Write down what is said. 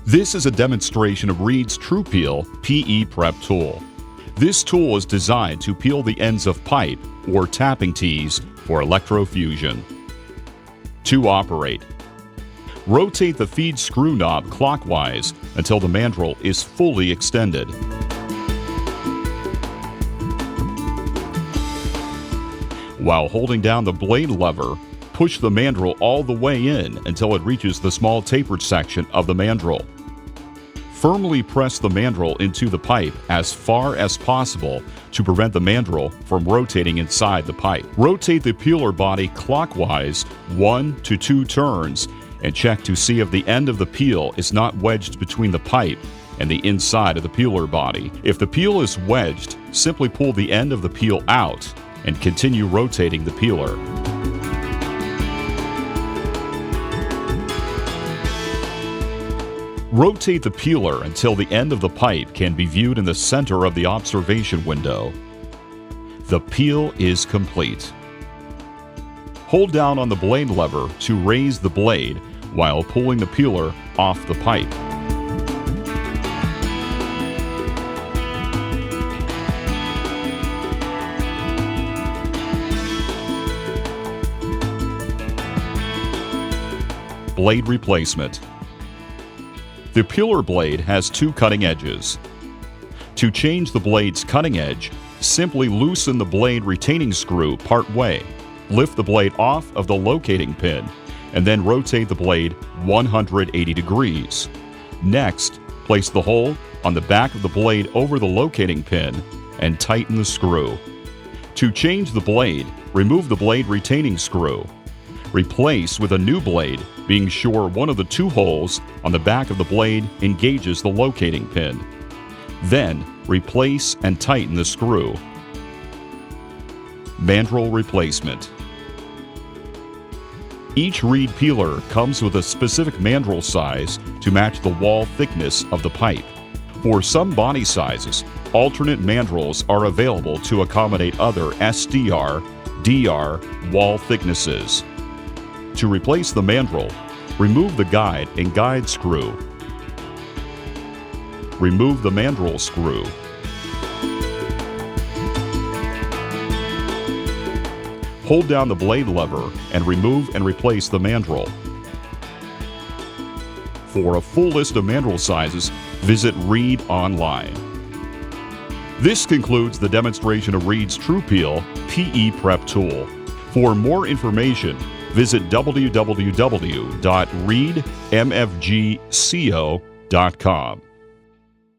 This is a demonstration of Reed's TruPeel PE Prep tool. This tool is designed to peel the ends of pipe or tapping tees for electrofusion. To operate, rotate the feed screw knob clockwise until the mandrel is fully extended. While holding down the blade lever, push the mandrel all the way in until it reaches the small tapered section of the mandrel. Firmly press the mandrel into the pipe as far as possible to prevent the mandrel from rotating inside the pipe. Rotate the peeler body clockwise 1 to 2 turns and check to see if the end of the peel is not wedged between the pipe and the inside of the peeler body. If the peel is wedged, simply pull the end of the peel out and continue rotating the peeler. Rotate the peeler until the end of the pipe can be viewed in the center of the observation window. The peel is complete. Hold down on the blade lever to raise the blade while pulling the peeler off the pipe. Blade replacement. The peeler blade has 2 cutting edges. To change the blade's cutting edge, simply loosen the blade retaining screw part way. Lift the blade off of the locating pin and then rotate the blade 180 degrees. Next, place the hole on the back of the blade over the locating pin and tighten the screw. To change the blade, remove the blade retaining screw. Replace with a new blade, being sure one of the 2 holes on the back of the blade engages the locating pin. Then, replace and tighten the screw. Mandrel replacement. Each Reed peeler comes with a specific mandrel size to match the wall thickness of the pipe. For some body sizes, alternate mandrels are available to accommodate other SDR, DR wall thicknesses. To replace the mandrel, remove the guide and guide screw. Remove the mandrel screw. Hold down the blade lever and remove and replace the mandrel. For a full list of mandrel sizes, visit Reed online. This concludes the demonstration of Reed's TruPeel PE Prep tool. For more information, visit www.reedmfgco.com.